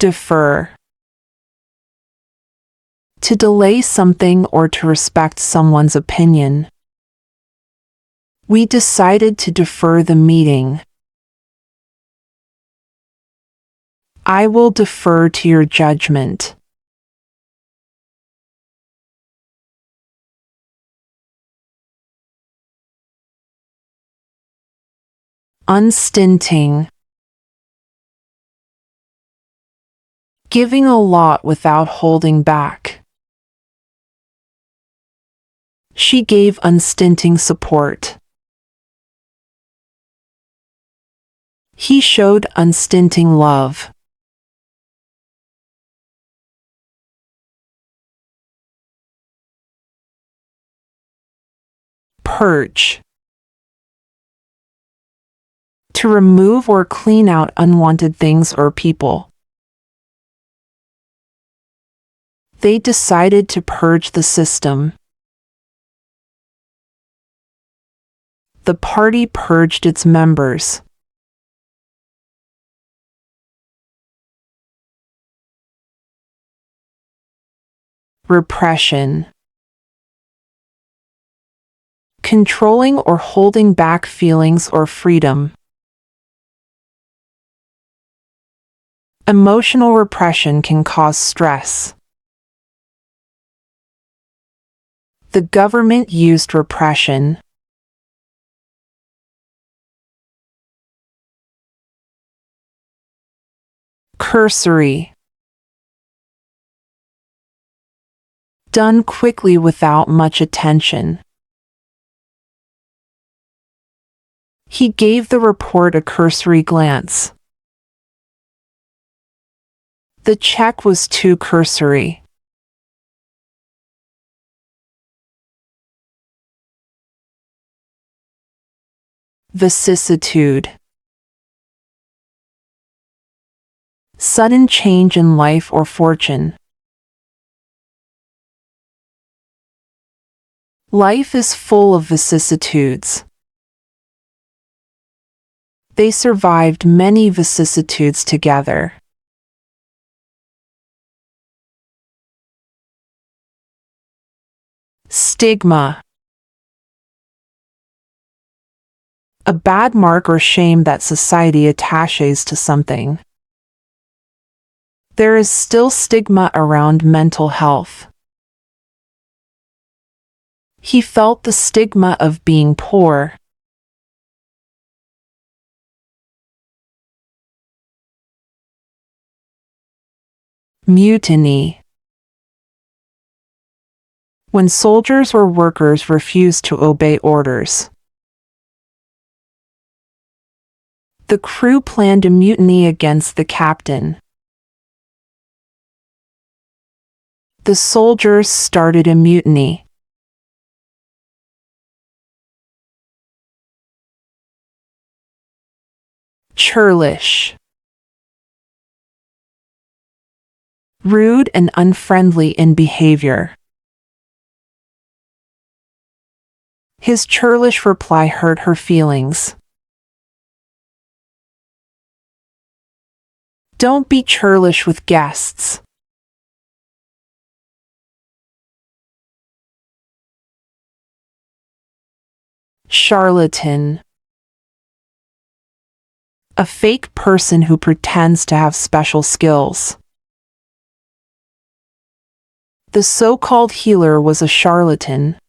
Defer. To delay something or to respect someone's opinion. We decided to defer the meeting. I will defer to your judgment. Unstinting. Giving a lot without holding back. She gave unstinting support. He showed unstinting love. Purge. To remove or clean out unwanted things or people. They decided to purge the system. The party purged its members. Repression. Controlling or holding back feelings or freedom. Emotional repression can cause stress. The government used repression. Cursory. Done quickly without much attention. He gave the report a cursory glance. The check was too cursory. Vicissitude. Sudden change in life or fortune. Life is full of vicissitudes. They survived many vicissitudes together. Stigma. A bad mark or shame that society attaches to something. There is still stigma around mental health. He felt the stigma of being poor. Mutiny. When soldiers or workers refused to obey orders. The crew planned a mutiny against the captain. The soldiers started a mutiny. Churlish. Rude and unfriendly in behavior. His churlish reply hurt her feelings. Don't be churlish with guests. Charlatan. A fake person who pretends to have special skills. The so-called healer was a charlatan.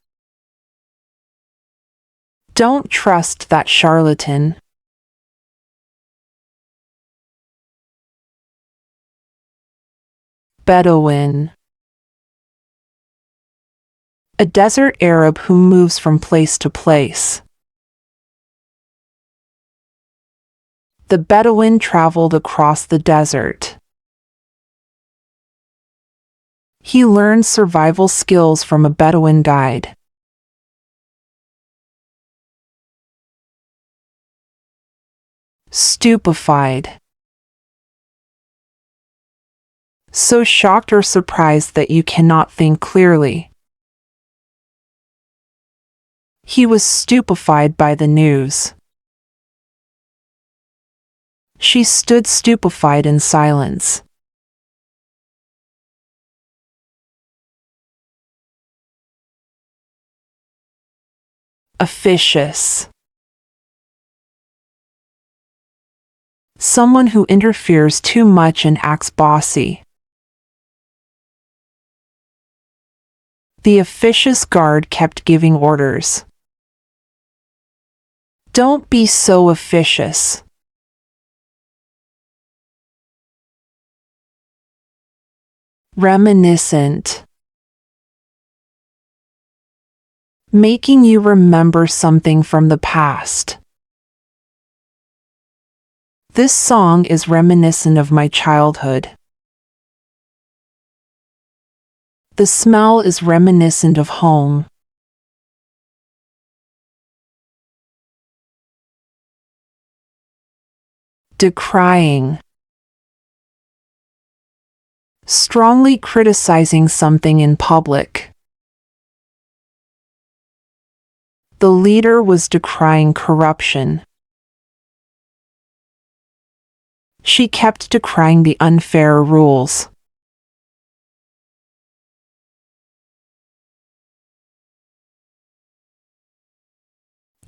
Don't trust that charlatan. Bedouin. A desert Arab who moves from place to place. The Bedouin traveled across the desert. He learned survival skills from a Bedouin guide. Stupefied. So shocked or surprised that you cannot think clearly. He was stupefied by the news. She stood stupefied in silence. Officious. Someone who interferes too much and acts bossy. The officious guard kept giving orders. Don't be so officious. Reminiscent. Making you remember something from the past. This song is reminiscent of my childhood. The smell is reminiscent of home. Decrying. Strongly criticizing something in public. The leader was decrying corruption. She kept decrying the unfair rules.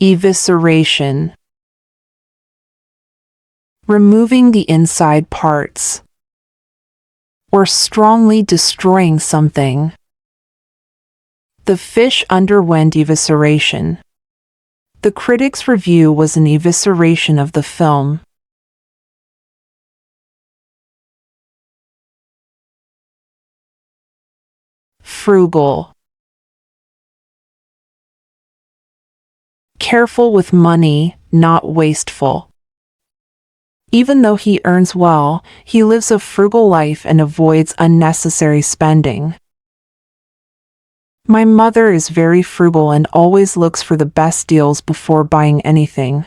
Evisceration. Removing the inside parts, or strongly destroying something. The fish underwent evisceration. The critic's review was an evisceration of the film. Frugal. Careful with money, not wasteful. Even though he earns well, he lives a frugal life and avoids unnecessary spending. My mother is very frugal and always looks for the best deals before buying anything.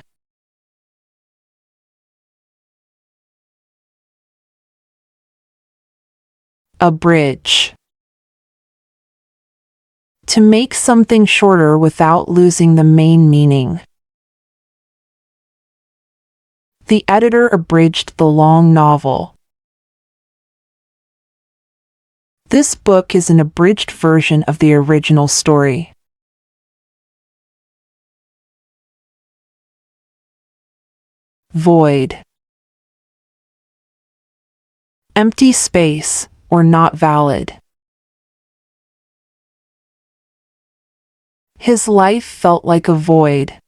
Abridge. To make something shorter without losing the main meaning. The editor abridged the long novel. This book is an abridged version of the original story. Void. Empty space, or not valid. His life felt like a void.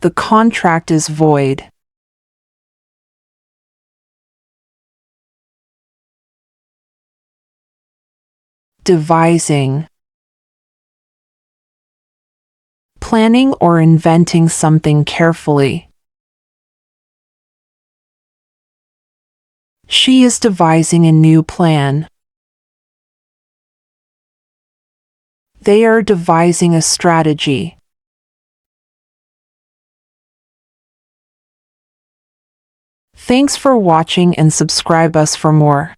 The contract is void. Devising. Planning or inventing something carefully. She is devising a new plan. They are devising a strategy. Thanks for watching and subscribe us for more.